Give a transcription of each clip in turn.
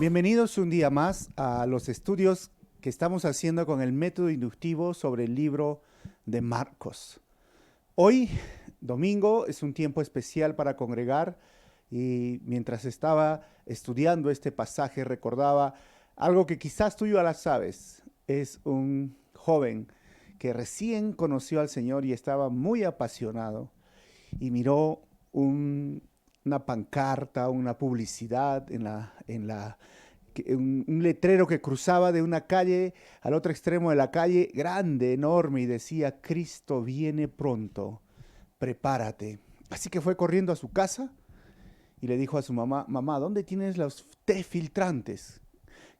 Bienvenidos un día más a los estudios que estamos haciendo con el método inductivo sobre el libro de Marcos. Hoy, domingo, es un tiempo especial para congregar y mientras estaba estudiando este pasaje recordaba algo que quizás tú ya la sabes. Es un joven que recién conoció al Señor y estaba muy apasionado y miró una pancarta, una publicidad un letrero que cruzaba de una calle al otro extremo de la calle, grande, enorme, y decía: Cristo viene pronto, prepárate. Así que fue corriendo a su casa y le dijo a su mamá: mamá, ¿dónde tienes los té filtrantes?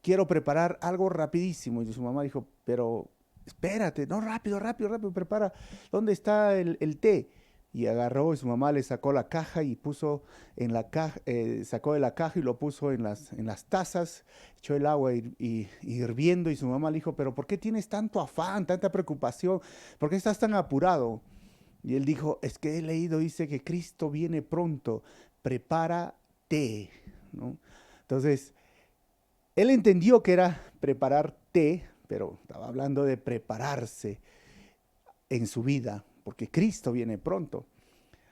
Quiero preparar algo rapidísimo. Y su mamá dijo: pero espérate, no, rápido, rápido, rápido, prepara. ¿Dónde está el té? Y agarró y su mamá le sacó la caja y puso en la caja, sacó de la caja y lo puso en las tazas, echó el agua hirviendo y su mamá le dijo: pero ¿por qué tienes tanto afán, tanta preocupación? ¿Por qué estás tan apurado? Y él dijo: es que he leído, dice que Cristo viene pronto, prepárate, ¿no? Entonces, él entendió que era preparar té, pero estaba hablando de prepararse en su vida, porque Cristo viene pronto.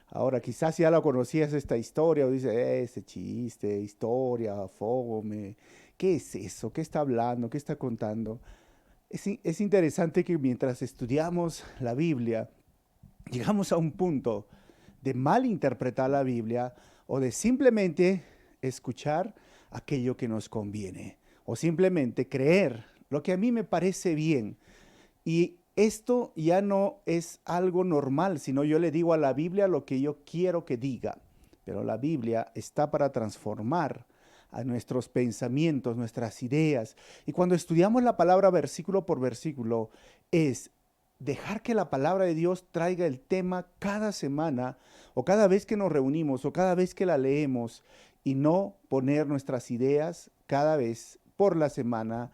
Ahora, quizás ya lo conocías esta historia o dices: ese chiste, historia, fome, ¿qué es eso? ¿Qué está hablando? ¿Qué está contando? Es interesante que mientras estudiamos la Biblia, llegamos a un punto de malinterpretar la Biblia o de simplemente escuchar aquello que nos conviene o simplemente creer lo que a mí me parece bien. Y esto ya no es algo normal, sino yo le digo a la Biblia lo que yo quiero que diga. Pero la Biblia está para transformar a nuestros pensamientos, nuestras ideas. Y cuando estudiamos la palabra versículo por versículo, es dejar que la palabra de Dios traiga el tema cada semana o cada vez que nos reunimos o cada vez que la leemos y no poner nuestras ideas cada vez por la semana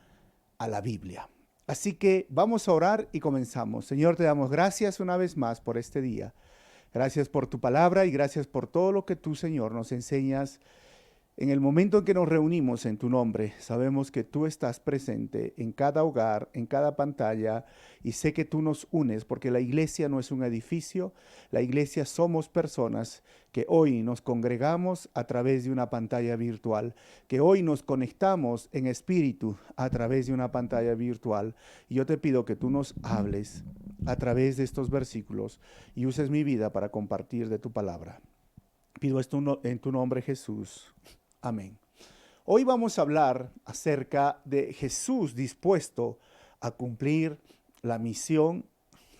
a la Biblia. Así que vamos a orar y comenzamos. Señor, te damos gracias una vez más por este día. Gracias por tu palabra y gracias por todo lo que tú, Señor, nos enseñas en el momento en que nos reunimos en tu nombre. Sabemos que tú estás presente en cada hogar, en cada pantalla, y sé que tú nos unes porque la iglesia no es un edificio, la iglesia somos personas que hoy nos congregamos a través de una pantalla virtual, que hoy nos conectamos en espíritu a través de una pantalla virtual. Y yo te pido que tú nos hables a través de estos versículos y uses mi vida para compartir de tu palabra. Pido esto en tu nombre, Jesús. Amén. Hoy vamos a hablar acerca de Jesús dispuesto a cumplir la misión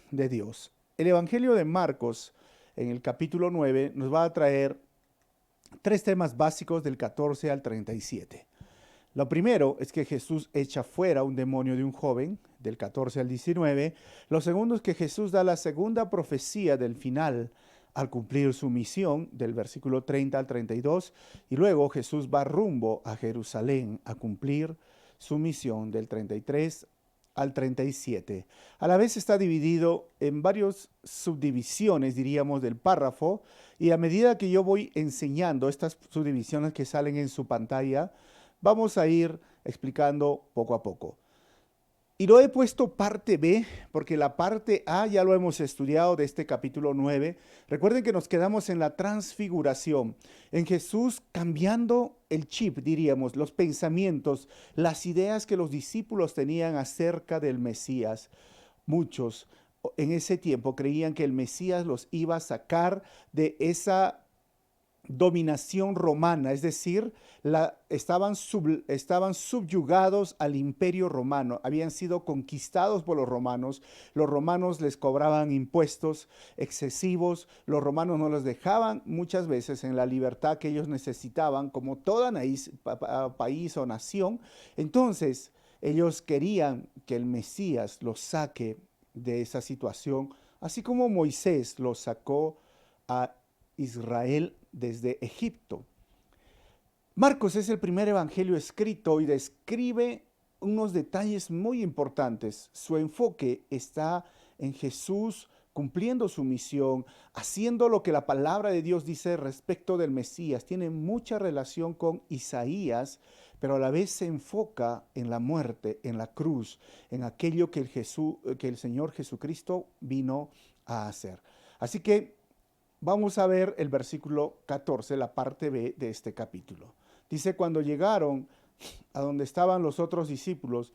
de Dios. El Evangelio de Marcos, en el capítulo 9, nos va a traer tres temas básicos del 14 al 37. Lo primero es que Jesús echa fuera un demonio de un joven, del 14 al 19. Lo segundo es que Jesús da la segunda profecía del final al cumplir su misión, del versículo 30 al 32. Y luego Jesús va rumbo a Jerusalén a cumplir su misión del 33 al 37. A la vez está dividido en varias subdivisiones, diríamos, del párrafo. Y a medida que yo voy enseñando estas subdivisiones que salen en su pantalla, vamos a ir explicando poco a poco. Y lo he puesto parte B, porque la parte A ya lo hemos estudiado de este capítulo 9. Recuerden que nos quedamos en la transfiguración, en Jesús cambiando el chip, diríamos, los pensamientos, las ideas que los discípulos tenían acerca del Mesías. Muchos en ese tiempo creían que el Mesías los iba a sacar de esa dominación romana, es decir, estaban subyugados al imperio romano, habían sido conquistados por los romanos les cobraban impuestos excesivos, los romanos no los dejaban muchas veces en la libertad que ellos necesitaban, como toda país o nación. Entonces, ellos querían que el Mesías los saque de esa situación, así como Moisés los sacó a Israel desde Egipto. Marcos es el primer evangelio escrito y describe unos detalles muy importantes. Su enfoque está en Jesús cumpliendo su misión, haciendo lo que la palabra de Dios dice respecto del Mesías. Tiene mucha relación con Isaías, pero a la vez se enfoca en la muerte, en la cruz, en aquello que el Señor Jesucristo vino a hacer. Así que vamos a ver el versículo 14, la parte B de este capítulo. Dice, cuando llegaron a donde estaban los otros discípulos,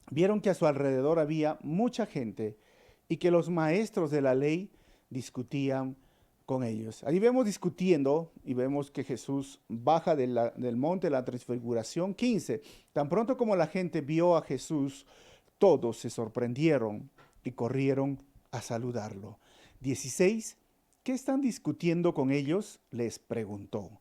vieron que a su alrededor había mucha gente y que los maestros de la ley discutían con ellos. Ahí vemos discutiendo y vemos que Jesús baja del monte de la transfiguración. 15. Tan pronto como la gente vio a Jesús, todos se sorprendieron y corrieron a saludarlo. 16. ¿Qué están discutiendo con ellos?, les preguntó.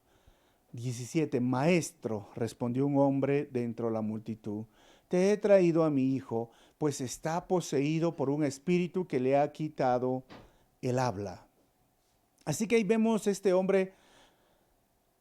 17. Maestro, respondió un hombre dentro de la multitud, te he traído a mi hijo, pues está poseído por un espíritu que le ha quitado el habla. Así que ahí vemos este hombre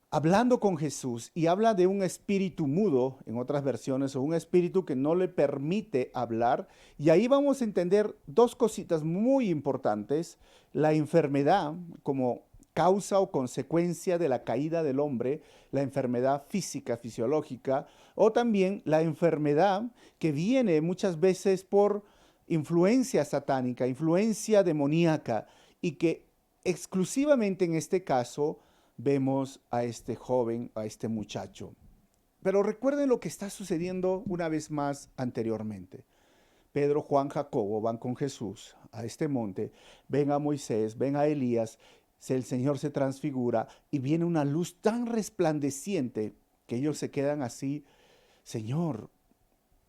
hablando con Jesús y habla de un espíritu mudo, en otras versiones, o un espíritu que no le permite hablar. Y ahí vamos a entender dos cositas muy importantes: la enfermedad como causa o consecuencia de la caída del hombre, la enfermedad física, fisiológica, o también la enfermedad que viene muchas veces por influencia satánica, influencia demoníaca, y que exclusivamente en este caso vemos a este joven, a este muchacho. Pero recuerden lo que está sucediendo una vez más anteriormente. Pedro, Juan, Jacobo van con Jesús a este monte, ven a Moisés, ven a Elías, el Señor se transfigura y viene una luz tan resplandeciente que ellos se quedan así, Señor,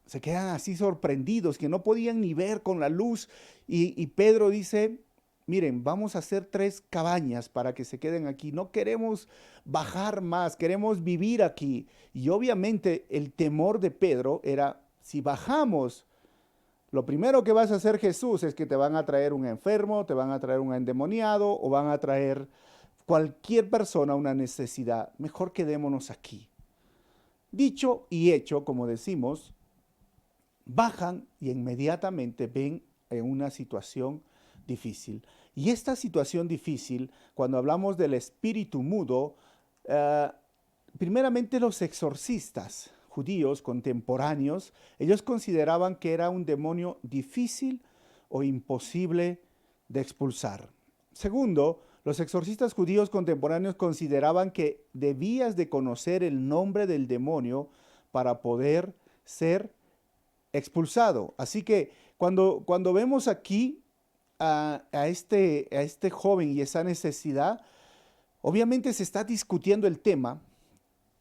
se quedan así sorprendidos, que no podían ni ver con la luz. Y Pedro dice, miren, vamos a hacer 3 cabañas para que se queden aquí. No queremos bajar más, queremos vivir aquí. Y obviamente el temor de Pedro era, si bajamos, lo primero que vas a hacer, Jesús, es que te van a traer un enfermo, te van a traer un endemoniado o van a traer cualquier persona una necesidad. Mejor quedémonos aquí. Dicho y hecho, como decimos, bajan y inmediatamente ven en una situación difícil. Y esta situación difícil, cuando hablamos del espíritu mudo, primeramente los exorcistas judíos contemporáneos, ellos consideraban que era un demonio difícil o imposible de expulsar. Segundo, los exorcistas judíos contemporáneos consideraban que debías de conocer el nombre del demonio para poder ser expulsado. Así que cuando vemos aquí a este joven y esa necesidad, obviamente se está discutiendo el tema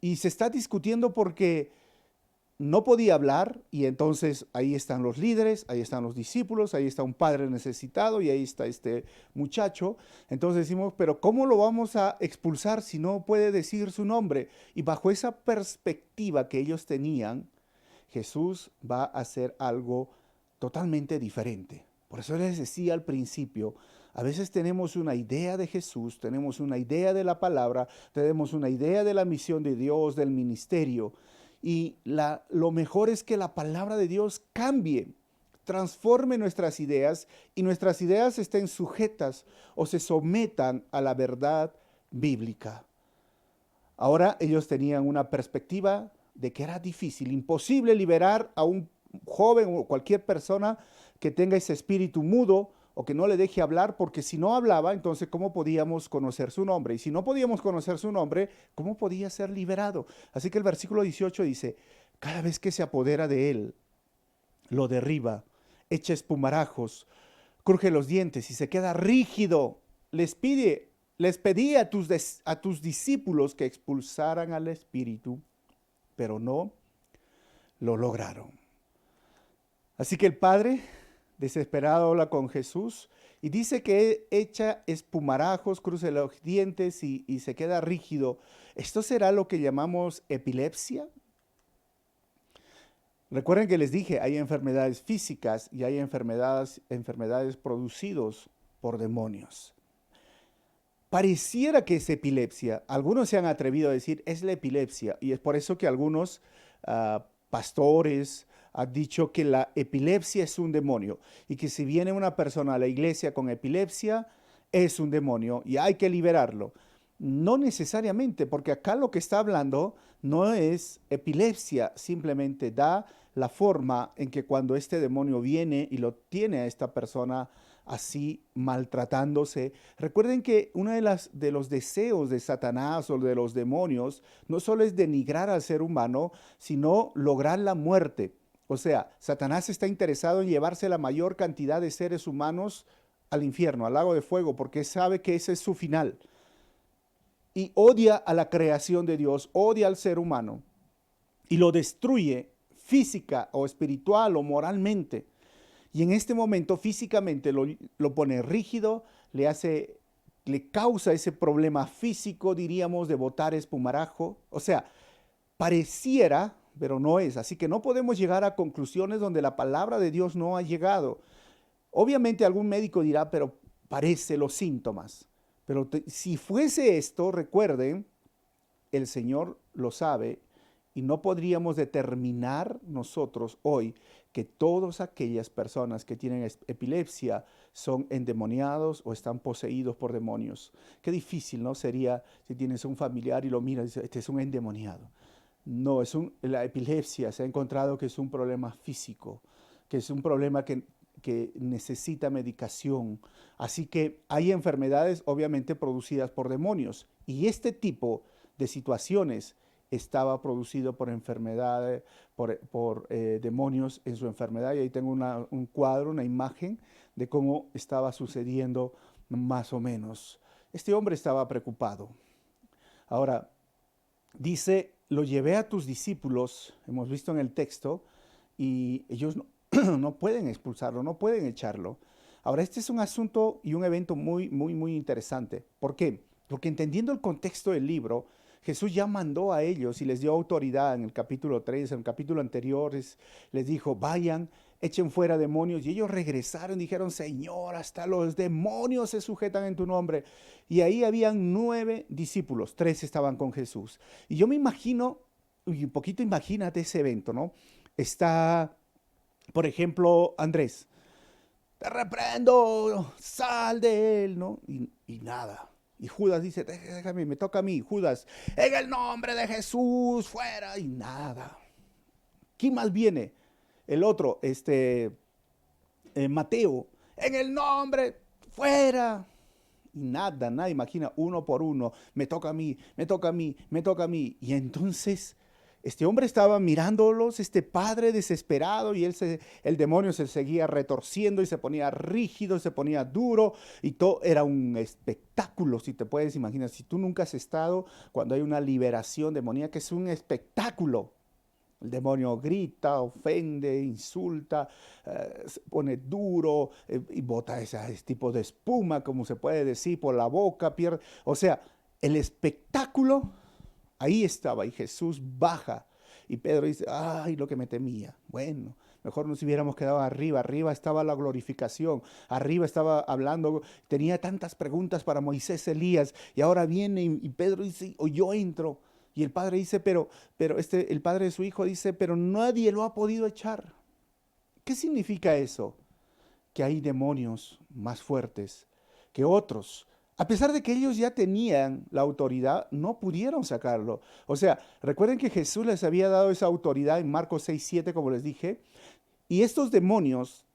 y se está discutiendo porque no podía hablar, y entonces ahí están los líderes, ahí están los discípulos, ahí está un padre necesitado y ahí está este muchacho. Entonces decimos, pero ¿cómo lo vamos a expulsar si no puede decir su nombre? Y bajo esa perspectiva que ellos tenían, Jesús va a hacer algo totalmente diferente. Por eso les decía al principio, a veces tenemos una idea de Jesús, tenemos una idea de la palabra, tenemos una idea de la misión de Dios, del ministerio, y lo mejor es que la palabra de Dios cambie, transforme nuestras ideas y nuestras ideas estén sujetas o se sometan a la verdad bíblica. Ahora ellos tenían una perspectiva de que era difícil, imposible liberar a un joven o cualquier persona que tenga ese espíritu mudo o que no le deje hablar, porque si no hablaba, entonces ¿cómo podíamos conocer su nombre? Y si no podíamos conocer su nombre, ¿cómo podía ser liberado? Así que el versículo 18 dice, cada vez que se apodera de él, lo derriba, echa espumarajos, cruje los dientes y se queda rígido. Les pedí a tus discípulos que expulsaran al espíritu, pero no lo lograron. Así que el padre, desesperado, habla con Jesús y dice que echa espumarajos, cruza los dientes y se queda rígido. ¿Esto será lo que llamamos epilepsia? Recuerden que les dije, hay enfermedades físicas y hay enfermedades producidas por demonios. Pareciera que es epilepsia. Algunos se han atrevido a decir, es la epilepsia. Y es por eso que algunos pastores han dicho que la epilepsia es un demonio. Y que si viene una persona a la iglesia con epilepsia, es un demonio y hay que liberarlo. No necesariamente, porque acá lo que está hablando no es epilepsia, simplemente da la forma en que cuando este demonio viene y lo tiene a esta persona así maltratándose. Recuerden que uno de los deseos de Satanás o de los demonios no solo es denigrar al ser humano, sino lograr la muerte. O sea, Satanás está interesado en llevarse la mayor cantidad de seres humanos al infierno, al lago de fuego, porque sabe que ese es su final. Y odia a la creación de Dios, odia al ser humano y lo destruye física o espiritual o moralmente. Y en este momento físicamente lo pone rígido, le causa ese problema físico, diríamos, de botar espumarajo. O sea, pareciera, pero no es. Así que no podemos llegar a conclusiones donde la palabra de Dios no ha llegado. Obviamente algún médico dirá, pero parece los síntomas. Pero si fuese esto, recuerden, el Señor lo sabe y no podríamos determinar nosotros hoy que todas aquellas personas que tienen epilepsia son endemoniados o están poseídos por demonios. Qué difícil, ¿no? Sería si tienes un familiar y lo miras y dices, este es un endemoniado. No, la epilepsia se ha encontrado que es un problema físico, que es un problema que necesita medicación. Así que hay enfermedades obviamente producidas por demonios y este tipo de situaciones estaba producido por enfermedades, por demonios en su enfermedad. Y ahí tengo un cuadro, una imagen de cómo estaba sucediendo más o menos. Este hombre estaba preocupado. Ahora, dice, lo llevé a tus discípulos, hemos visto en el texto, y ellos no, no pueden expulsarlo, no pueden echarlo. Ahora, este es un asunto y un evento muy, muy, muy interesante. ¿Por qué? Porque entendiendo el contexto del libro, Jesús ya mandó a ellos y les dio autoridad en el capítulo 3, en el capítulo anterior, les dijo, vayan, echen fuera demonios. Y ellos regresaron y dijeron, Señor, hasta los demonios se sujetan en tu nombre. Y ahí habían 9 discípulos, 3 estaban con Jesús. Y yo me imagino, y un poquito imagínate ese evento, ¿no? Está, por ejemplo, Andrés, te reprendo, sal de él, ¿no? Y nada. Y Judas dice, déjame, me toca a mí. Judas, en el nombre de Jesús, fuera. Y nada. ¿Quién más viene? El otro, Mateo, en el nombre, fuera. Y nada, nada, imagina, uno por uno, me toca a mí, me toca a mí, me toca a mí. Y entonces este hombre estaba mirándolos, este padre desesperado, y el demonio se seguía retorciendo y se ponía rígido, se ponía duro, y todo era un espectáculo, si te puedes imaginar. Si tú nunca has estado cuando hay una liberación demoníaca, es un espectáculo. El demonio grita, ofende, insulta, se pone duro y bota ese tipo de espuma, como se puede decir, por la boca, pierde. O sea, el espectáculo ahí estaba y Jesús baja. Y Pedro dice, ay, lo que me temía. Bueno, mejor nos hubiéramos quedado arriba. Arriba estaba la glorificación. Arriba estaba hablando. Tenía tantas preguntas para Moisés, Elías. Y ahora viene y Pedro dice, o yo entro. Y el padre dice, el padre de su hijo dice, pero nadie lo ha podido echar. ¿Qué significa eso? Que hay demonios más fuertes que otros. A pesar de que ellos ya tenían la autoridad, no pudieron sacarlo. O sea, recuerden que Jesús les había dado esa autoridad en Marcos 6, 7, como les dije. Y estos demonios,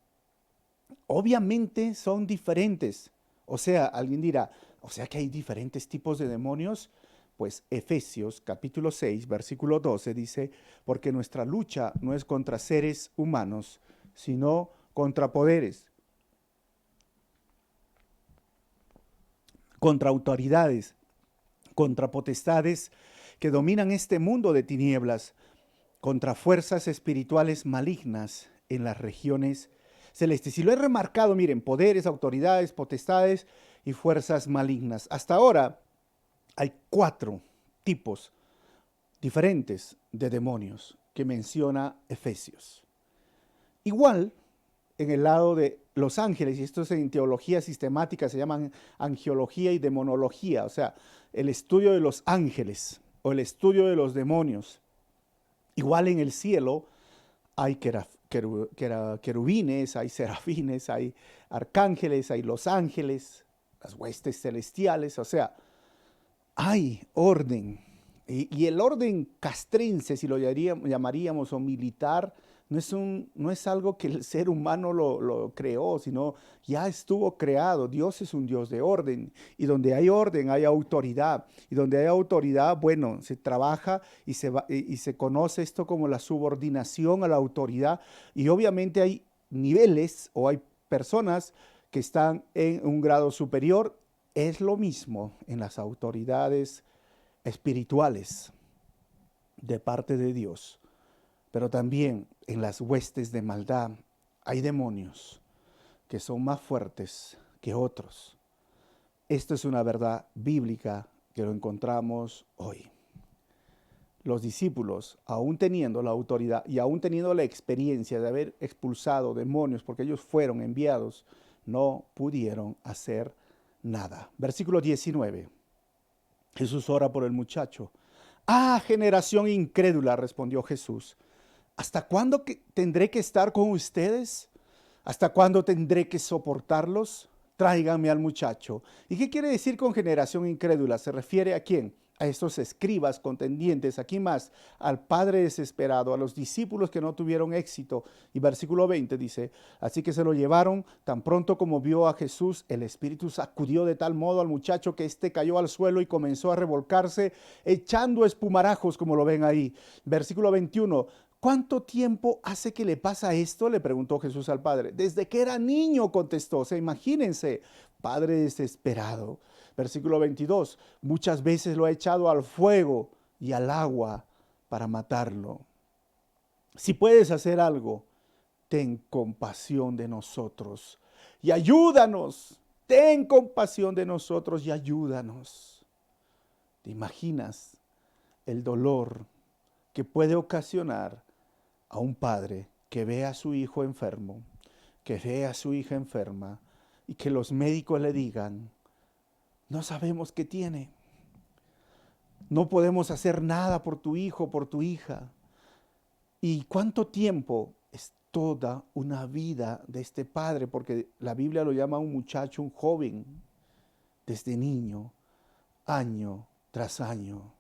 obviamente, son diferentes. O sea, alguien dirá, o sea que hay diferentes tipos de demonios. Pues Efesios capítulo 6, versículo 12 dice, porque nuestra lucha no es contra seres humanos, sino contra poderes, contra autoridades, contra potestades que dominan este mundo de tinieblas, contra fuerzas espirituales malignas en las regiones celestes. Y lo he remarcado, miren, poderes, autoridades, potestades y fuerzas malignas. Hasta ahora hay 4 tipos diferentes de demonios que menciona Efesios. Igual, en el lado de los ángeles, y esto es en teología sistemática, se llaman angelología y demonología, o sea, el estudio de los ángeles o el estudio de los demonios. Igual en el cielo hay querubines, hay serafines, hay arcángeles, hay los ángeles, las huestes celestiales, o sea, hay orden. Y el orden castrense, si lo llamaríamos, o militar, no es algo que el ser humano lo creó, sino ya estuvo creado. Dios es un Dios de orden. Y donde hay orden, hay autoridad. Y donde hay autoridad, bueno, se trabaja y se conoce esto como la subordinación a la autoridad. Y obviamente hay niveles o hay personas que están en un grado superior. Es lo mismo en las autoridades espirituales de parte de Dios, pero también en las huestes de maldad hay demonios que son más fuertes que otros. Esto es una verdad bíblica que lo encontramos hoy. Los discípulos, aún teniendo la autoridad y aún teniendo la experiencia de haber expulsado demonios, porque ellos fueron enviados, no pudieron hacer nada. Versículo 19. Jesús ora por el muchacho. Ah, generación incrédula, respondió Jesús. ¿Hasta cuándo tendré que estar con ustedes? ¿Hasta cuándo tendré que soportarlos? Tráiganme al muchacho. ¿Y qué quiere decir con generación incrédula? ¿Se refiere a quién? A estos escribas contendientes, aquí más, al padre desesperado, a los discípulos que no tuvieron éxito. Y versículo 20 dice, así que se lo llevaron, tan pronto como vio a Jesús, el espíritu sacudió de tal modo al muchacho que éste cayó al suelo y comenzó a revolcarse, echando espumarajos, como lo ven ahí. Versículo 21, ¿cuánto tiempo hace que le pasa esto?, le preguntó Jesús al padre. Desde que era niño, contestó. O sea, imagínense, padre desesperado. Versículo 22, muchas veces lo ha echado al fuego y al agua para matarlo. Si puedes hacer algo, ten compasión de nosotros y ayúdanos. Ten compasión de nosotros y ayúdanos. ¿Te imaginas el dolor que puede ocasionar a un padre que ve a su hijo enfermo, que ve a su hija enferma y que los médicos le digan, no sabemos qué tiene, no podemos hacer nada por tu hijo, por tu hija? ¿Y cuánto tiempo? Es toda una vida de este padre, porque la Biblia lo llama un muchacho, un joven, desde niño, año tras año.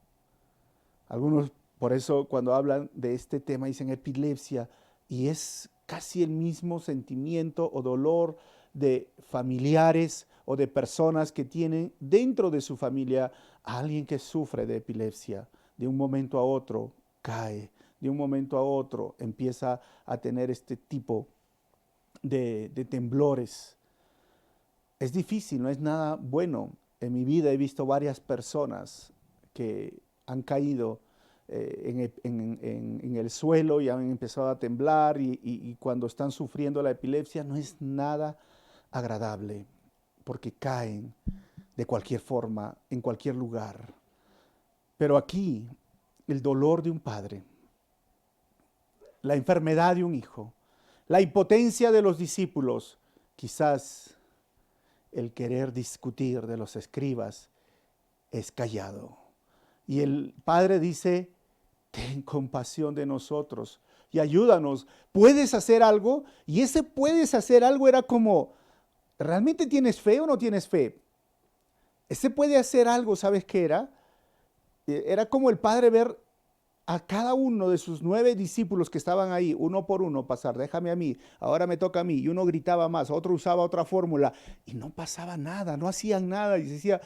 Algunos, por eso, cuando hablan de este tema, dicen epilepsia, y es casi el mismo sentimiento o dolor de familiares o de personas que tienen dentro de su familia a alguien que sufre de epilepsia. De un momento a otro cae, de un momento a otro empieza a tener este tipo de temblores. Es difícil, no es nada bueno. En mi vida he visto varias personas que han caído en el suelo y han empezado a temblar y cuando están sufriendo la epilepsia no es nada agradable porque caen de cualquier forma, en cualquier lugar. Pero aquí el dolor de un padre, la enfermedad de un hijo, la impotencia de los discípulos, quizás el querer discutir de los escribas es callado. Y el padre dice, ten compasión de nosotros y ayúdanos. ¿Puedes hacer algo? Y ese puedes hacer algo era como, ¿realmente tienes fe o no tienes fe? Ese puede hacer algo, ¿sabes qué era? Era como el padre ver a cada uno de sus 9 discípulos que estaban ahí, uno por uno, pasar, déjame a mí, ahora me toca a mí, y uno gritaba más, otro usaba otra fórmula, y no pasaba nada, no hacían nada, y decía,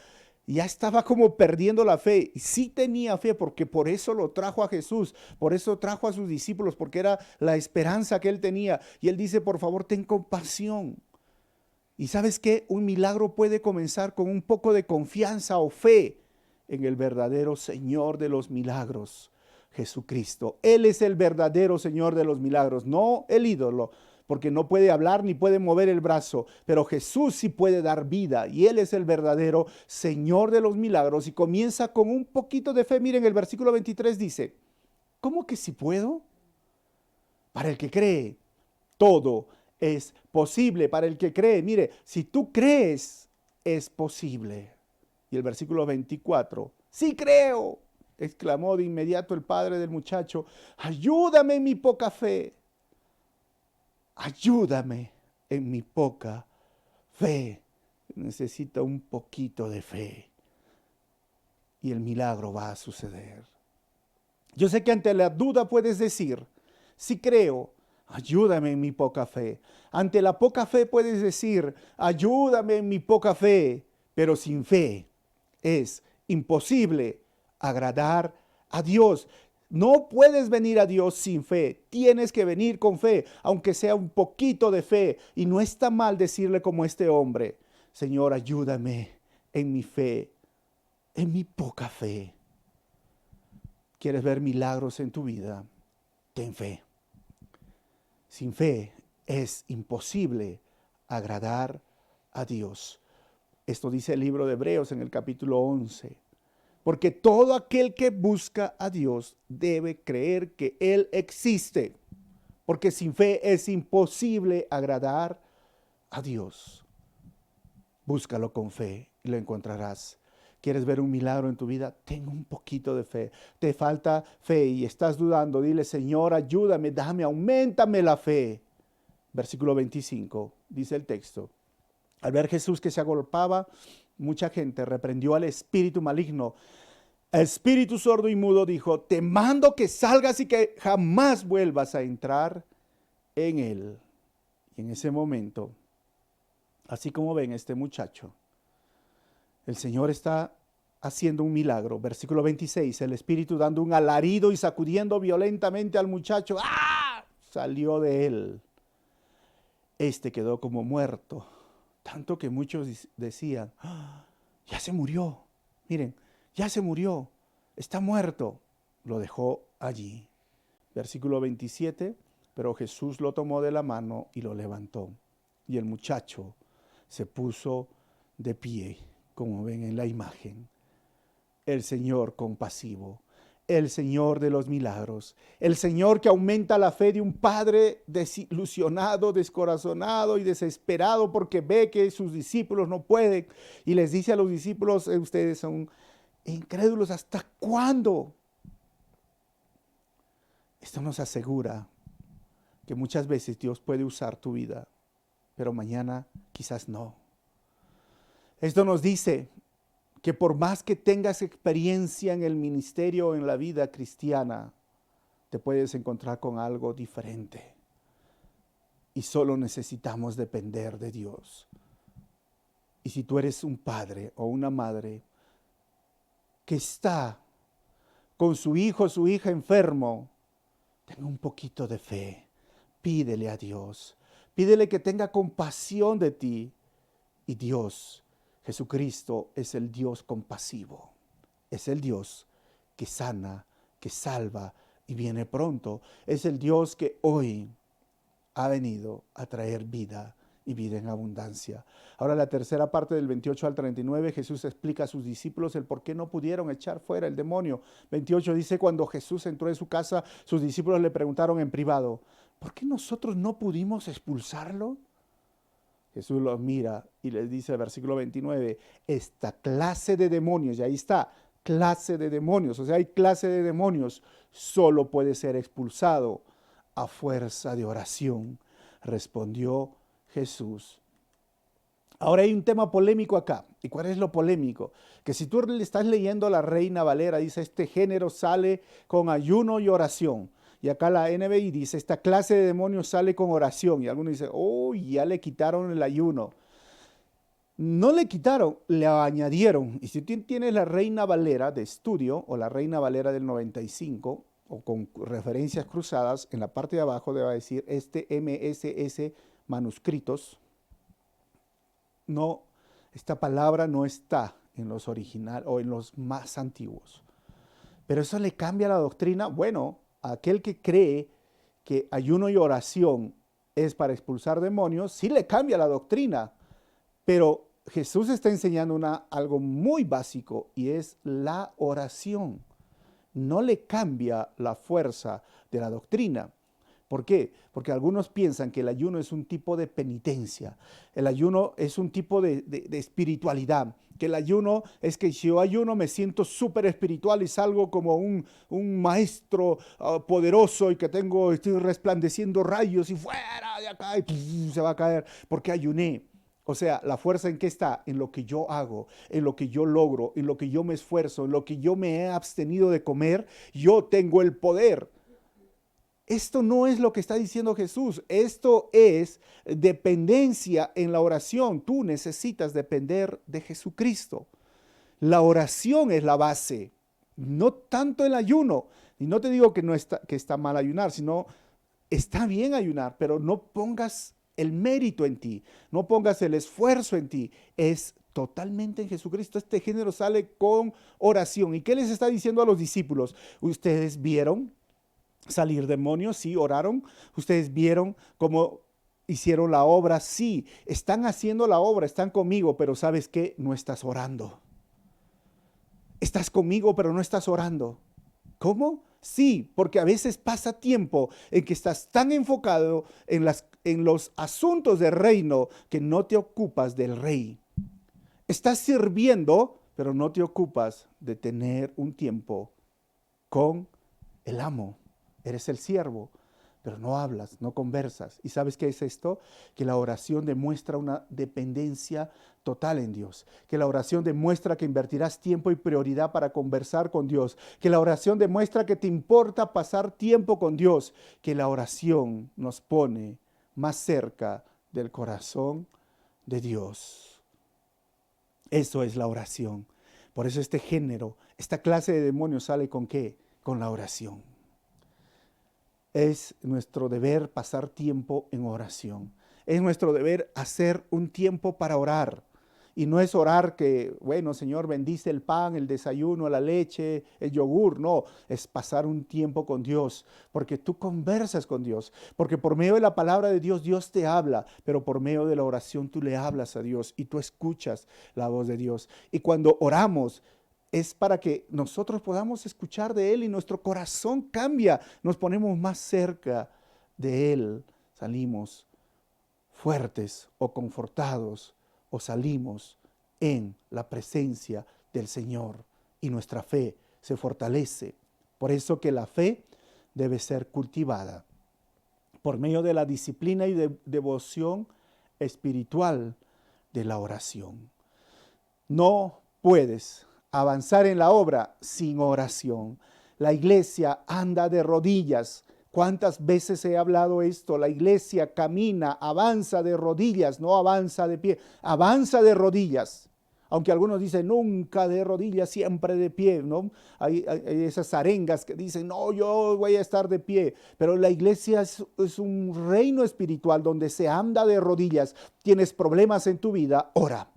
ya estaba como perdiendo la fe, y sí tenía fe, porque por eso lo trajo a Jesús, por eso trajo a sus discípulos, porque era la esperanza que él tenía, y él dice, por favor, ten compasión. Y ¿sabes qué? Un milagro puede comenzar con un poco de confianza o fe en el verdadero Señor de los milagros, Jesucristo. Él es el verdadero Señor de los milagros, no el ídolo, porque no puede hablar ni puede mover el brazo, pero Jesús sí puede dar vida y Él es el verdadero Señor de los milagros. Y comienza con un poquito de fe. Miren, el versículo 23 dice, ¿cómo que si puedo? Para el que cree, todo es posible. Para el que cree, mire, si tú crees, es posible. Y el versículo 24, sí creo, exclamó de inmediato el padre del muchacho, ayúdame en mi poca fe, ayúdame en mi poca fe. Necesito un poquito de fe y el milagro va a suceder. Yo sé que ante la duda puedes decir, sí creo, ayúdame en mi poca fe. Ante la poca fe puedes decir, ayúdame en mi poca fe, pero sin fe es imposible agradar a Dios. No puedes venir a Dios sin fe, tienes que venir con fe, aunque sea un poquito de fe. Y no está mal decirle como este hombre, Señor, ayúdame en mi fe, en mi poca fe. ¿Quieres ver milagros en tu vida? Ten fe. Sin fe es imposible agradar a Dios. Esto dice el libro de Hebreos en el capítulo 11. Porque todo aquel que busca a Dios debe creer que Él existe. Porque sin fe es imposible agradar a Dios. Búscalo con fe y lo encontrarás. ¿Quieres ver un milagro en tu vida? Ten un poquito de fe. Te falta fe y estás dudando. Dile, Señor, ayúdame, dame, auméntame la fe. Versículo 25, dice el texto. Al ver Jesús que se agolpaba, mucha gente reprendió al espíritu maligno. El espíritu sordo y mudo dijo, te mando que salgas y que jamás vuelvas a entrar en él. Y en ese momento, así como ven este muchacho, el Señor está haciendo un milagro. Versículo 26, el espíritu dando un alarido y sacudiendo violentamente al muchacho, ¡ah!, salió de él. Este quedó como muerto, tanto que muchos decían, ¡ah!, ya se murió. Miren, ya se murió, está muerto. Lo dejó allí. Versículo 27, pero Jesús lo tomó de la mano y lo levantó. Y el muchacho se puso de pie, como ven en la imagen. El Señor compasivo, el Señor de los milagros, el Señor que aumenta la fe de un padre desilusionado, descorazonado y desesperado porque ve que sus discípulos no pueden y les dice a los discípulos, ustedes son incrédulos, ¿hasta cuándo? Esto nos asegura que muchas veces Dios puede usar tu vida, pero mañana quizás no. Esto nos dice que por más que tengas experiencia en el ministerio o en la vida cristiana, te puedes encontrar con algo diferente. Y solo necesitamos depender de Dios. Y si tú eres un padre o una madre que está con su hijo o su hija enfermo, tenga un poquito de fe. Pídele a Dios. Pídele que tenga compasión de ti. Y Dios, Jesucristo, es el Dios compasivo. Es el Dios que sana, que salva y viene pronto. Es el Dios que hoy ha venido a traer vida y vida en abundancia. Ahora la tercera parte del 28 al 39, Jesús explica a sus discípulos el por qué no pudieron echar fuera el demonio. 28 dice, cuando Jesús entró en su casa, sus discípulos le preguntaron en privado, ¿por qué nosotros no pudimos expulsarlo? Jesús los mira y les dice, versículo 29, esta clase de demonios, y ahí está, clase de demonios, o sea, hay clase de demonios, solo puede ser expulsado a fuerza de oración, respondió Jesús. Ahora hay un tema polémico acá. ¿Y cuál es lo polémico? Que si tú le estás leyendo la Reina Valera, dice, este género sale con ayuno y oración. Y acá la NBI dice, esta clase de demonios sale con oración. Y algunos dicen, oh, ya le quitaron el ayuno. No le quitaron, le añadieron. Y si tú tienes la Reina Valera de estudio o la Reina Valera del 95 o con referencias cruzadas, en la parte de abajo debe decir este MSS manuscritos. No, esta palabra no está en los originales o en los más antiguos. Pero eso le cambia la doctrina. Bueno, a aquel que cree que ayuno y oración es para expulsar demonios, sí le cambia la doctrina. Pero Jesús está enseñando algo muy básico y es la oración. No le cambia la fuerza de la doctrina. ¿Por qué? Porque algunos piensan que el ayuno es un tipo de penitencia. El ayuno es un tipo de espiritualidad. Que el ayuno es que si yo ayuno me siento súper espiritual y salgo como un maestro poderoso y que estoy resplandeciendo rayos y fuera de acá y se va a caer porque ayuné. O sea, la fuerza en qué está, en lo que yo hago, en lo que yo logro, en lo que yo me esfuerzo, en lo que yo me he abstenido de comer, yo tengo el poder. Esto no es lo que está diciendo Jesús, esto es dependencia en la oración. Tú necesitas depender de Jesucristo. La oración es la base, no tanto el ayuno. Y no te digo que está mal ayunar, sino está bien ayunar, pero no pongas el mérito en ti, no pongas el esfuerzo en ti, es totalmente en Jesucristo. Este género sale con oración. ¿Y qué les está diciendo a los discípulos? Ustedes vieron salir demonios, sí, oraron. Ustedes vieron cómo hicieron la obra, sí, están haciendo la obra, están conmigo, pero ¿sabes qué? No estás orando. Estás conmigo, pero no estás orando. ¿Cómo? Sí, porque a veces pasa tiempo en que estás tan enfocado en los asuntos del reino que no te ocupas del rey. Estás sirviendo, pero no te ocupas de tener un tiempo con el amo. Eres el siervo, pero no hablas, no conversas. ¿Y sabes qué es esto? Que la oración demuestra una dependencia total en Dios. Que la oración demuestra que invertirás tiempo y prioridad para conversar con Dios. Que la oración demuestra que te importa pasar tiempo con Dios. Que la oración nos pone más cerca del corazón de Dios. Eso es la oración. Por eso este género, esta clase de demonios sale ¿con qué? Con la oración. Es nuestro deber pasar tiempo en oración. Es nuestro deber hacer un tiempo para orar. Y no es orar que, bueno, Señor, bendice el pan, el desayuno, la leche, el yogur. No, es pasar un tiempo con Dios, porque tú conversas con Dios, porque por medio de la palabra de Dios, Dios te habla, pero por medio de la oración tú le hablas a Dios y tú escuchas la voz de Dios. Y cuando oramos, es para que nosotros podamos escuchar de Él y nuestro corazón cambia, nos ponemos más cerca de Él, salimos fuertes o confortados o salimos en la presencia del Señor y nuestra fe se fortalece. Por eso que la fe debe ser cultivada por medio de la disciplina y devoción espiritual de la oración. No puedes avanzar en la obra sin oración. La iglesia anda de rodillas. ¿Cuántas veces he hablado esto? La iglesia camina, avanza de rodillas, no avanza de pie, avanza de rodillas. Aunque algunos dicen nunca de rodillas, siempre de pie, ¿no? Hay esas arengas que dicen, no, yo voy a estar de pie. Pero la iglesia es un reino espiritual donde se anda de rodillas. Tienes problemas en tu vida, ora.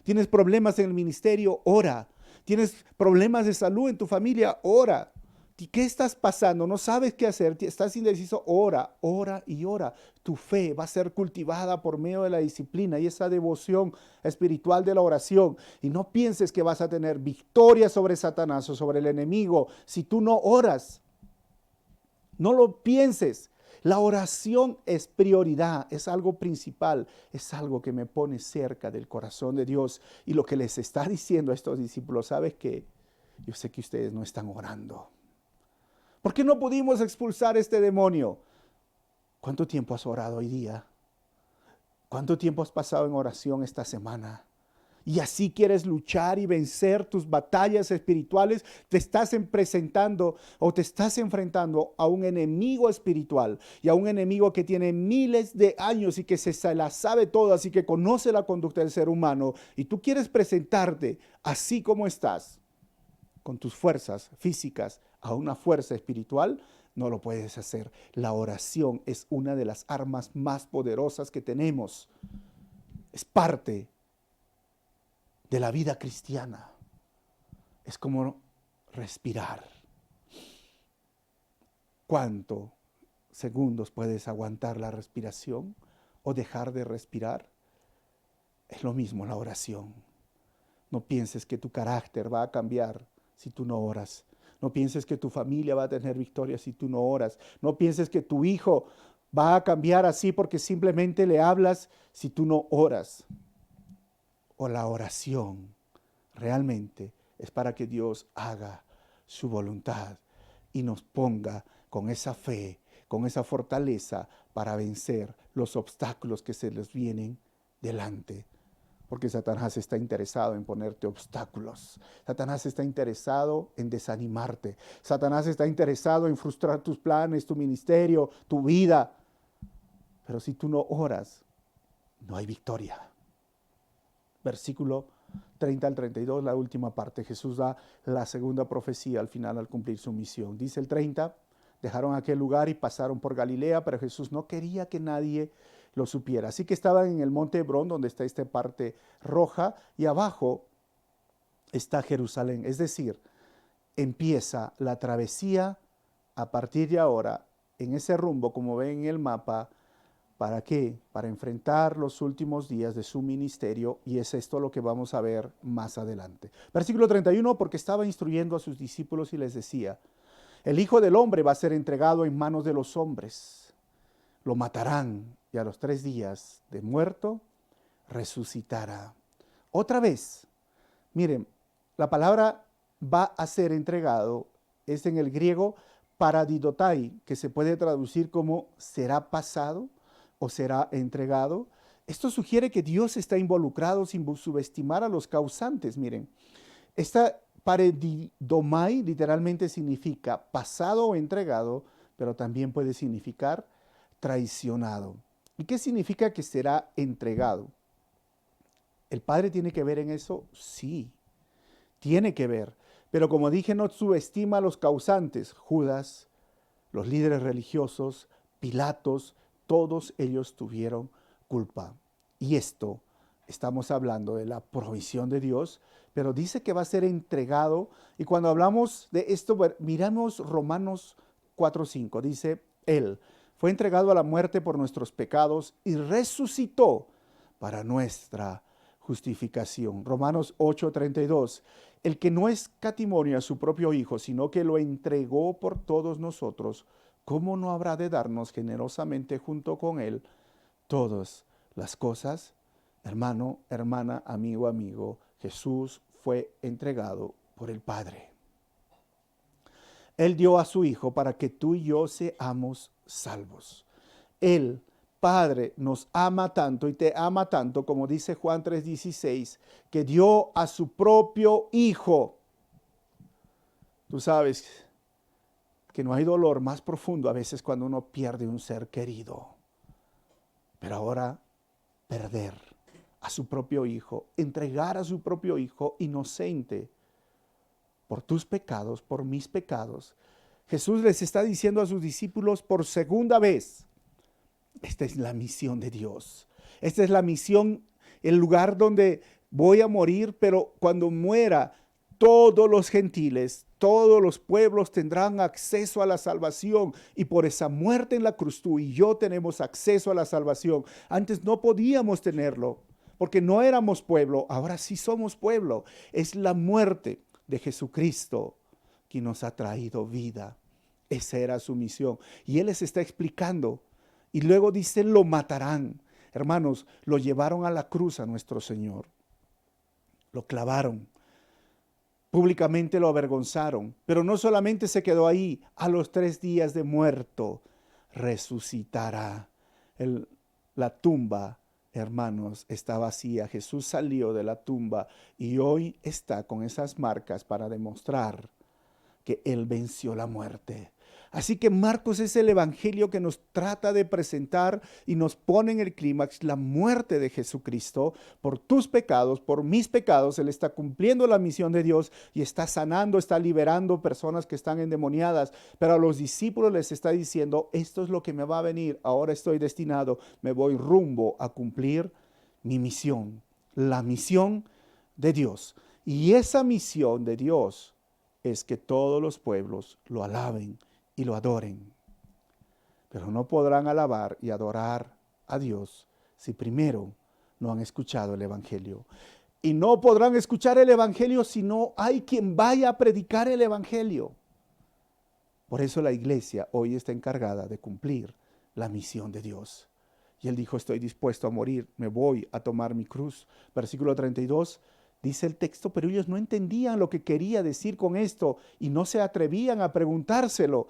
Tienes problemas en el ministerio, ora. Tienes problemas de salud en tu familia, ora. ¿Qué estás pasando? No sabes qué hacer, estás indeciso, ora, ora y ora. Tu fe va a ser cultivada por medio de la disciplina y esa devoción espiritual de la oración. Y no pienses que vas a tener victoria sobre Satanás o sobre el enemigo si tú no oras. No lo pienses. La oración es prioridad, es algo principal, es algo que me pone cerca del corazón de Dios. Y lo que les está diciendo a estos discípulos, ¿sabes qué? Yo sé que ustedes no están orando. ¿Por qué no pudimos expulsar este demonio? ¿Cuánto tiempo has orado hoy día? ¿Cuánto tiempo has pasado en oración esta semana? Y así quieres luchar y vencer tus batallas espirituales, te estás presentando o te estás enfrentando a un enemigo espiritual y a un enemigo que tiene miles de años y que se la sabe todas y que conoce la conducta del ser humano. Y tú quieres presentarte así como estás, con tus fuerzas físicas, a una fuerza espiritual. No lo puedes hacer. La oración es una de las armas más poderosas que tenemos. Es parte de la vida cristiana. Es como respirar. ¿Cuántos segundos puedes aguantar la respiración o dejar de respirar? Es lo mismo la oración. No pienses que tu carácter va a cambiar si tú no oras. No pienses que tu familia va a tener victoria si tú no oras. No pienses que tu hijo va a cambiar así porque simplemente le hablas si tú no oras. O la oración realmente es para que Dios haga su voluntad y nos ponga con esa fe, con esa fortaleza para vencer los obstáculos que se les vienen delante. Porque Satanás está interesado en ponerte obstáculos. Satanás está interesado en desanimarte. Satanás está interesado en frustrar tus planes, tu ministerio, tu vida. Pero si tú no oras, no hay victoria. Versículo 30 al 32, la última parte. Jesús da la segunda profecía al final al cumplir su misión. Dice el 30, dejaron aquel lugar y pasaron por Galilea, pero Jesús no quería que nadie lo supiera. Así que estaban en el monte Hebrón, donde está esta parte roja, y abajo está Jerusalén. Es decir, empieza la travesía a partir de ahora en ese rumbo, como ven en el mapa. ¿Para qué? Para enfrentar los últimos días de su ministerio, y es esto lo que vamos a ver más adelante. Versículo 31, porque estaba instruyendo a sus discípulos y les decía, el Hijo del Hombre va a ser entregado en manos de los hombres, lo matarán y a los 3 días de muerto resucitará. Otra vez, miren, la palabra va a ser entregado es en el griego paradidotai, que se puede traducir como será pasado o será entregado. Esto sugiere que Dios está involucrado sin subestimar a los causantes. Miren, esta paradidomai literalmente significa pasado o entregado, pero también puede significar traicionado. ¿Y qué significa que será entregado? ¿El Padre tiene que ver en eso? Sí, tiene que ver. Pero como dije, no subestima a los causantes. Judas, los líderes religiosos, Pilatos, todos ellos tuvieron culpa. Y esto, estamos hablando de la provisión de Dios, pero dice que va a ser entregado. Y cuando hablamos de esto, miramos Romanos 4:5. Dice, Él fue entregado a la muerte por nuestros pecados y resucitó para nuestra justificación. Romanos 8:32. El que no escatimó a su propio Hijo, sino que lo entregó por todos nosotros, ¿cómo no habrá de darnos generosamente junto con Él todas las cosas? Hermano, hermana, amigo, Jesús fue entregado por el Padre. Él dio a su Hijo para que tú y yo seamos salvos. Él, Padre, nos ama tanto y te ama tanto, como dice Juan 3:16, que dio a su propio Hijo. Tú sabes que no hay dolor más profundo a veces cuando uno pierde un ser querido. Pero ahora perder a su propio Hijo, entregar a su propio Hijo inocente por tus pecados, por mis pecados. Jesús les está diciendo a sus discípulos por segunda vez, esta es la misión de Dios. Esta es la misión, el lugar donde voy a morir, pero cuando muera, todos los gentiles, todos los pueblos tendrán acceso a la salvación. Y por esa muerte en la cruz, tú y yo tenemos acceso a la salvación. Antes no podíamos tenerlo, porque no éramos pueblo. Ahora sí somos pueblo. Es la muerte de Jesucristo que nos ha traído vida. Esa era su misión. Y Él les está explicando. Y luego dice, lo matarán. Hermanos, lo llevaron a la cruz a nuestro Señor. Lo clavaron. Públicamente lo avergonzaron. Pero no solamente se quedó ahí. A los 3 días de muerto, resucitará. La tumba, hermanos, está vacía. Jesús salió de la tumba y hoy está con esas marcas para demostrar que Él venció la muerte. Así que Marcos es el evangelio que nos trata de presentar y nos pone en el clímax la muerte de Jesucristo por tus pecados, por mis pecados. Él está cumpliendo la misión de Dios y está sanando, está liberando personas que están endemoniadas. Pero a los discípulos les está diciendo, esto es lo que me va a venir, ahora estoy destinado, me voy rumbo a cumplir mi misión, la misión de Dios. Y esa misión de Dios es que todos los pueblos lo alaben y lo adoren. Pero no podrán alabar y adorar a Dios si primero no han escuchado el Evangelio. Y no podrán escuchar el Evangelio si no hay quien vaya a predicar el Evangelio. Por eso la iglesia hoy está encargada de cumplir la misión de Dios. Y Él dijo, estoy dispuesto a morir, me voy a tomar mi cruz. Versículo 32, dice el texto, pero ellos no entendían lo que quería decir con esto y no se atrevían a preguntárselo.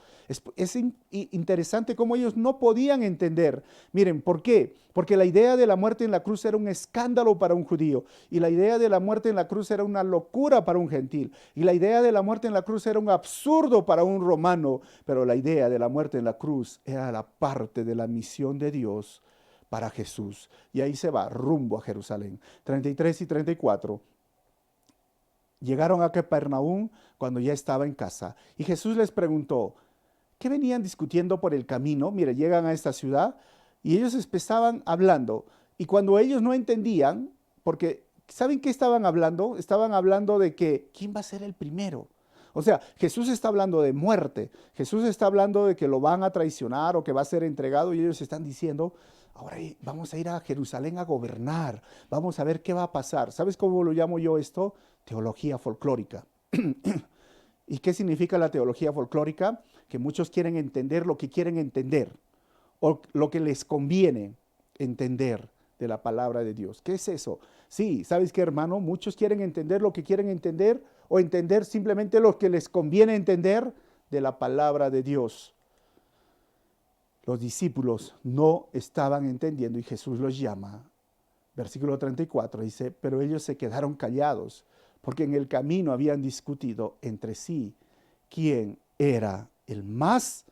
Es interesante cómo ellos no podían entender. Miren, ¿por qué? Porque la idea de la muerte en la cruz era un escándalo para un judío y la idea de la muerte en la cruz era una locura para un gentil y la idea de la muerte en la cruz era un absurdo para un romano, pero la idea de la muerte en la cruz era la parte de la misión de Dios para Jesús. Y ahí se va rumbo a Jerusalén. 33 y 34. Llegaron a Capernaum cuando ya estaba en casa. Y Jesús les preguntó, ¿qué venían discutiendo por el camino? Mire, llegan a esta ciudad y ellos empezaban hablando. Y cuando ellos no entendían, porque ¿saben qué estaban hablando? Estaban hablando de que, ¿quién va a ser el primero? O sea, Jesús está hablando de muerte. Jesús está hablando de que lo van a traicionar o que va a ser entregado y ellos están diciendo, ahora vamos a ir a Jerusalén a gobernar. Vamos a ver qué va a pasar. ¿Sabes cómo lo llamo yo esto? Teología folclórica. ¿Y qué significa la teología folclórica? Que muchos quieren entender lo que quieren entender o lo que les conviene entender de la palabra de Dios. ¿Qué es eso? Sí, ¿sabes qué, hermano? Muchos quieren entender lo que quieren entender o entender simplemente lo que les conviene entender de la palabra de Dios. Los discípulos no estaban entendiendo y Jesús los llama. Versículo 34 dice, pero ellos se quedaron callados porque en el camino habían discutido entre sí quién era el más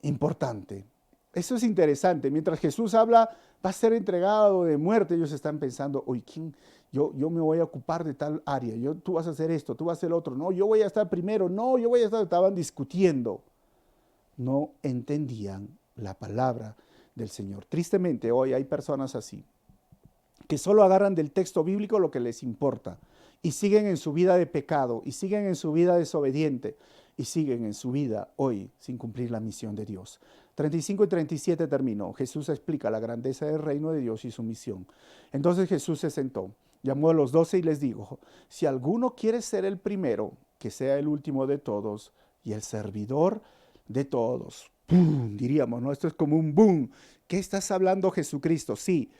importante. Eso es interesante. Mientras Jesús habla, va a ser entregado de muerte. Ellos están pensando, oye, ¿quién? Yo me voy a ocupar de tal área. Tú vas a hacer esto, tú vas a hacer lo otro. No, yo voy a estar primero. No, yo voy a estar. Estaban discutiendo. No entendían la palabra del Señor. Tristemente, hoy hay personas así, que solo agarran del texto bíblico lo que les importa y siguen en su vida de pecado y siguen en su vida desobediente y siguen en su vida hoy sin cumplir la misión de Dios. 35 y 37 terminó. Jesús explica la grandeza del reino de Dios y su misión. Entonces Jesús se sentó, llamó a los 12 y les dijo, si alguno quiere ser el primero, que sea el último de todos y el servidor de todos. ¡Pum! Diríamos, ¿no? Esto es como un boom. ¿Qué estás hablando, Jesucristo? Sí,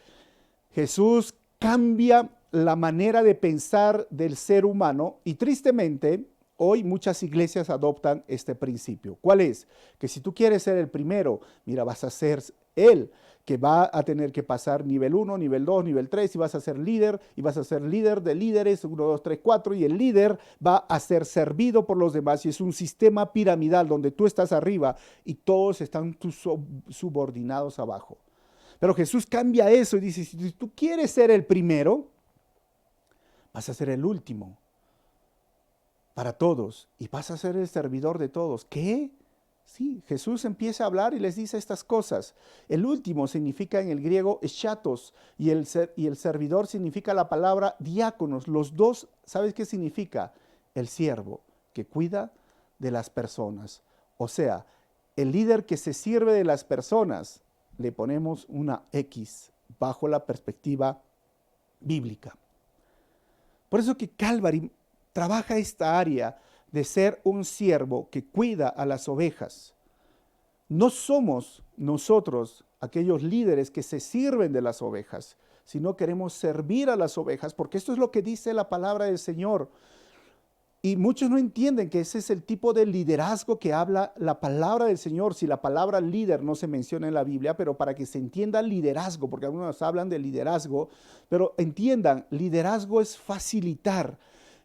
Jesús cambia la manera de pensar del ser humano y tristemente hoy muchas iglesias adoptan este principio. ¿Cuál es? Que si tú quieres ser el primero, mira, vas a ser él que va a tener que pasar nivel 1, nivel 2, nivel 3 y vas a ser líder y vas a ser líder de líderes, 1, 2, 3, 4 y el líder va a ser servido por los demás y es un sistema piramidal donde tú estás arriba y todos están tus subordinados abajo. Pero Jesús cambia eso y dice, si tú quieres ser el primero, vas a ser el último para todos y vas a ser el servidor de todos. ¿Qué? Sí, Jesús empieza a hablar y les dice estas cosas. El último significa en el griego eschatos y el servidor significa la palabra diáconos. Los dos, ¿sabes qué significa? El siervo que cuida de las personas. O sea, el líder que se sirve de las personas, le ponemos una X bajo la perspectiva bíblica. Por eso que Calvary trabaja esta área de ser un siervo que cuida a las ovejas. No somos nosotros aquellos líderes que se sirven de las ovejas, sino queremos servir a las ovejas, porque esto es lo que dice la palabra del Señor. Y muchos no entienden que ese es el tipo de liderazgo que habla la palabra del Señor. Si la palabra líder no se menciona en la Biblia, pero para que se entienda liderazgo, porque algunos hablan de liderazgo, pero entiendan, liderazgo es facilitar.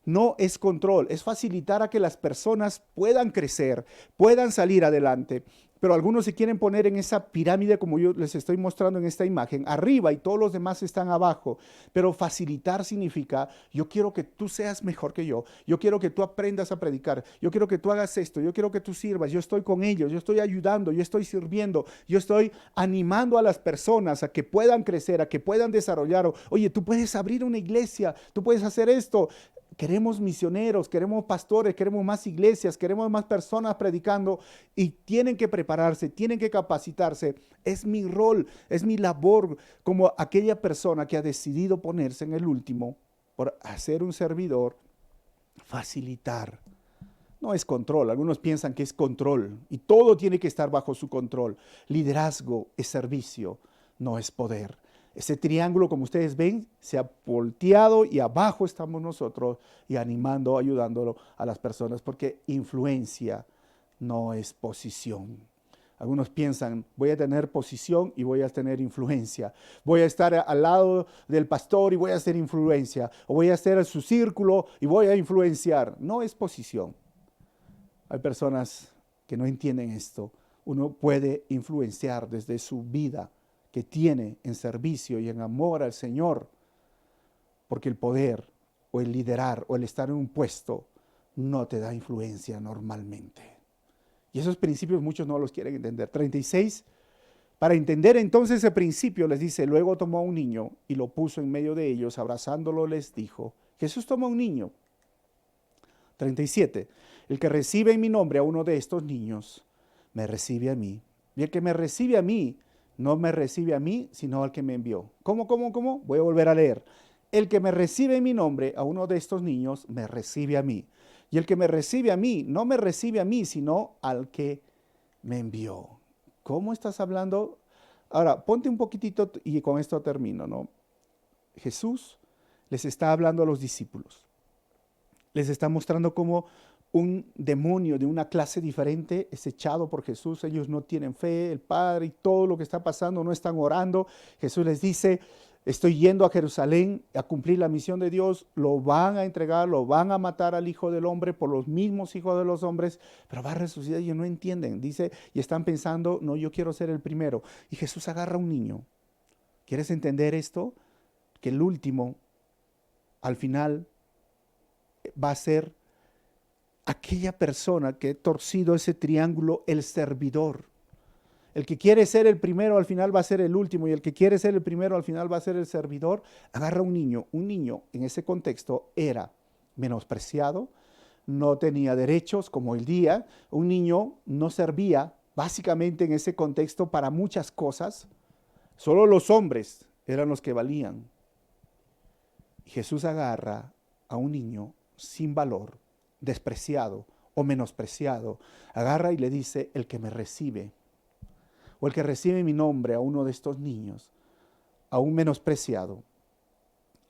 No es control, es facilitar a que las personas puedan crecer, puedan salir adelante. Pero algunos se quieren poner en esa pirámide como yo les estoy mostrando en esta imagen, arriba y todos los demás están abajo. Pero facilitar significa, yo quiero que tú seas mejor que yo quiero que tú aprendas a predicar, yo quiero que tú hagas esto, yo quiero que tú sirvas, yo estoy con ellos, yo estoy ayudando, yo estoy sirviendo, yo estoy animando a las personas a que puedan crecer, a que puedan desarrollar. Oye, tú puedes abrir una iglesia, tú puedes hacer esto. Queremos misioneros, queremos pastores, queremos más iglesias, queremos más personas predicando y tienen que prepararse, tienen que capacitarse. Es mi rol, es mi labor como aquella persona que ha decidido ponerse en el último por hacer un servidor, facilitar. No es control, algunos piensan que es control y todo tiene que estar bajo su control. Liderazgo es servicio, no es poder. Ese triángulo, como ustedes ven, se ha volteado y abajo estamos nosotros y animando, ayudándolo a las personas, porque influencia no es posición. Algunos piensan, voy a tener posición y voy a tener influencia. Voy a estar al lado del pastor y voy a hacer influencia. O voy a estar en su círculo y voy a influenciar. No es posición. Hay personas que no entienden esto. Uno puede influenciar desde su vida que tiene en servicio y en amor al Señor, porque el poder o el liderar o el estar en un puesto no te da influencia normalmente. Y esos principios muchos no los quieren entender. 36, para entender entonces ese principio, les dice, luego tomó a un niño y lo puso en medio de ellos, abrazándolo les dijo, Jesús tomó a un niño. 37, el que recibe en mi nombre a uno de estos niños, me recibe a mí. Y el que me recibe a mí, no me recibe a mí, sino al que me envió. ¿Cómo? Voy a volver a leer. El que me recibe en mi nombre a uno de estos niños, me recibe a mí. Y el que me recibe a mí, no me recibe a mí, sino al que me envió. ¿Cómo estás hablando? Ahora, ponte un poquitito y con esto termino, ¿no? Jesús les está hablando a los discípulos. Les está mostrando cómo un demonio de una clase diferente es echado por Jesús. Ellos no tienen fe, el Padre y todo lo que está pasando, no están orando. Jesús les dice, estoy yendo a Jerusalén a cumplir la misión de Dios, lo van a entregar, lo van a matar al Hijo del Hombre por los mismos hijos de los hombres, pero va a resucitar. Ellos no entienden, dice, y están pensando, no, yo quiero ser el primero. Y Jesús agarra a un niño. ¿Quieres entender esto? Que el último, al final, va a ser aquella persona que ha torcido ese triángulo, el servidor. El que quiere ser el primero al final va a ser el último, y el que quiere ser el primero al final va a ser el servidor. Agarra un niño. Un niño en ese contexto era menospreciado, no tenía derechos como hoy día. Un niño no servía básicamente en ese contexto para muchas cosas. Solo los hombres eran los que valían. Y Jesús agarra a un niño sin valor, despreciado o menospreciado, agarra y le dice, el que me recibe, o el que recibe mi nombre a uno de estos niños, a un menospreciado,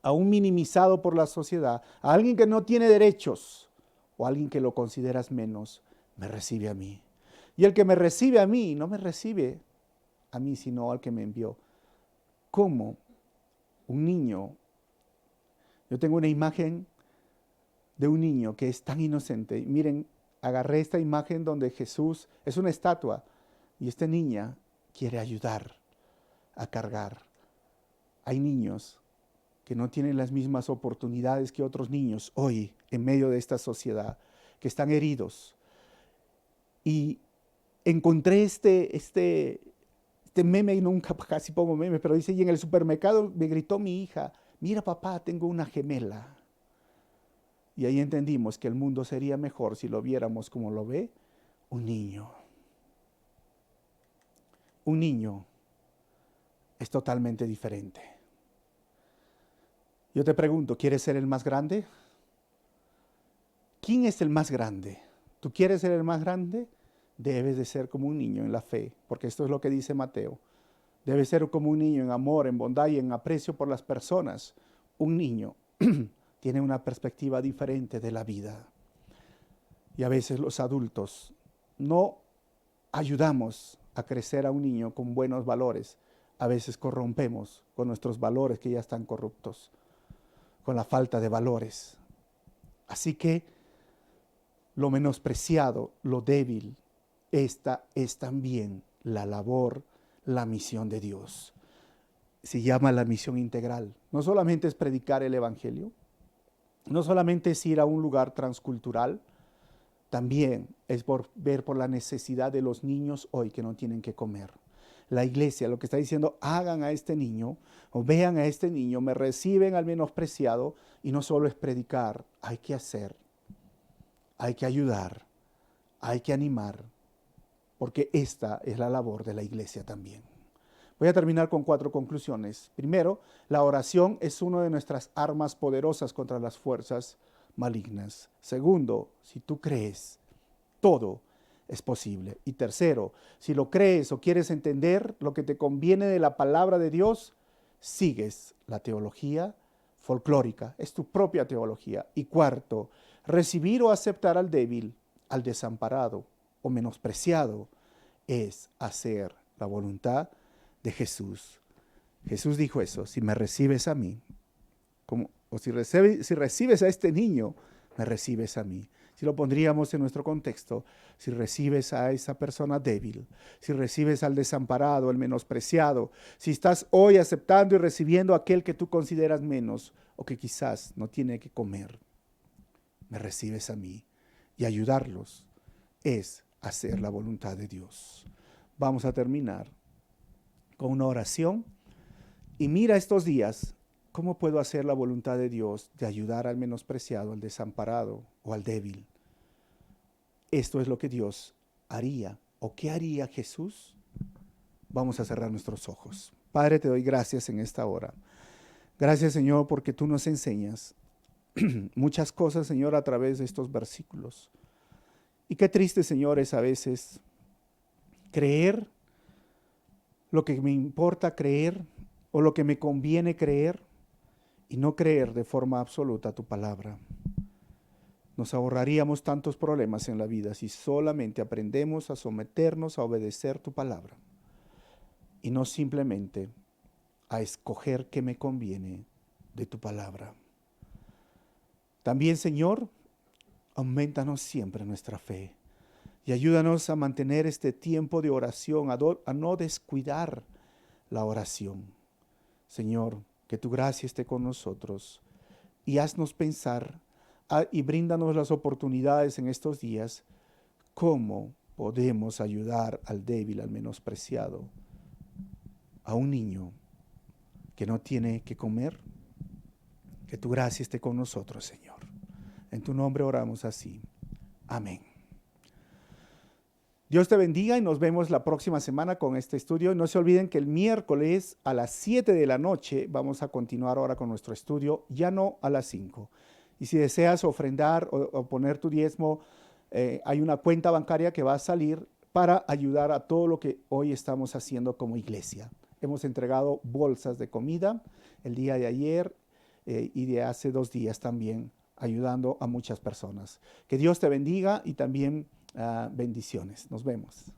a un minimizado por la sociedad, a alguien que no tiene derechos, o a alguien que lo consideras menos, me recibe a mí. Y el que me recibe a mí, no me recibe a mí, sino al que me envió. ¿Cómo un niño? Yo tengo una imagen de un niño que es tan inocente. Miren, agarré esta imagen donde Jesús es una estatua y esta niña quiere ayudar a cargar. Hay niños que no tienen las mismas oportunidades que otros niños hoy en medio de esta sociedad, que están heridos. Y encontré este meme, y nunca casi pongo meme, pero dice, y en el supermercado me gritó mi hija, mira papá, tengo una gemela. Y ahí entendimos que el mundo sería mejor si lo viéramos como lo ve un niño. Un niño es totalmente diferente. Yo te pregunto, ¿quieres ser el más grande? ¿Quién es el más grande? ¿Tú quieres ser el más grande? Debes de ser como un niño en la fe, porque esto es lo que dice Mateo. Debes ser como un niño en amor, en bondad y en aprecio por las personas. Un niño tiene una perspectiva diferente de la vida. Y a veces los adultos no ayudamos a crecer a un niño con buenos valores. A veces corrompemos con nuestros valores que ya están corruptos, con la falta de valores. Así que lo menospreciado, lo débil, esta es también la labor, la misión de Dios. Se llama la misión integral. No solamente es predicar el evangelio, no solamente es ir a un lugar transcultural, también es ver por la necesidad de los niños hoy que no tienen que comer. La iglesia lo que está diciendo, hagan a este niño o vean a este niño, me reciben al menospreciado, y no solo es predicar, hay que hacer, hay que ayudar, hay que animar, porque esta es la labor de la iglesia también. Voy a terminar con 4 conclusiones. Primero, la oración es una de nuestras armas poderosas contra las fuerzas malignas. Segundo, si tú crees, todo es posible. Y tercero, si lo crees o quieres entender lo que te conviene de la palabra de Dios, sigues la teología folclórica, es tu propia teología. Y cuarto, recibir o aceptar al débil, al desamparado o menospreciado, es hacer la voluntad de Jesús. Jesús dijo eso: si me recibes a mí, o si recibes a este niño, me recibes a mí. Si lo pondríamos en nuestro contexto, si recibes a esa persona débil, si recibes al desamparado, al menospreciado, si estás hoy aceptando y recibiendo a aquel que tú consideras menos o que quizás no tiene que comer, me recibes a mí. Y ayudarlos es hacer la voluntad de Dios. Vamos a terminar con una oración. Y mira estos días, ¿cómo puedo hacer la voluntad de Dios de ayudar al menospreciado, al desamparado o al débil? Esto es lo que Dios haría. ¿O qué haría Jesús? Vamos a cerrar nuestros ojos. Padre, te doy gracias en esta hora. Gracias, Señor, porque tú nos enseñas muchas cosas, Señor, a través de estos versículos. Y qué triste, Señor, es a veces creer lo que me importa creer o lo que me conviene creer y no creer de forma absoluta tu palabra. Nos ahorraríamos tantos problemas en la vida si solamente aprendemos a someternos a obedecer tu palabra y no simplemente a escoger qué me conviene de tu palabra. También, Señor, aumentanos siempre nuestra fe y ayúdanos a mantener este tiempo de oración, a no descuidar la oración. Señor, que tu gracia esté con nosotros y haznos pensar y bríndanos las oportunidades en estos días, cómo podemos ayudar al débil, al menospreciado, a un niño que no tiene que comer. Que tu gracia esté con nosotros, Señor. En tu nombre oramos así. Amén. Dios te bendiga y nos vemos la próxima semana con este estudio. No se olviden que el miércoles a las 7 de la noche vamos a continuar ahora con nuestro estudio, ya no a las 5. Y si deseas ofrendar o poner tu diezmo, hay una cuenta bancaria que va a salir para ayudar a todo lo que hoy estamos haciendo como iglesia. Hemos entregado bolsas de comida el día de ayer y de hace 2 días también, ayudando a muchas personas. Que Dios te bendiga y también bendiciones. Nos vemos.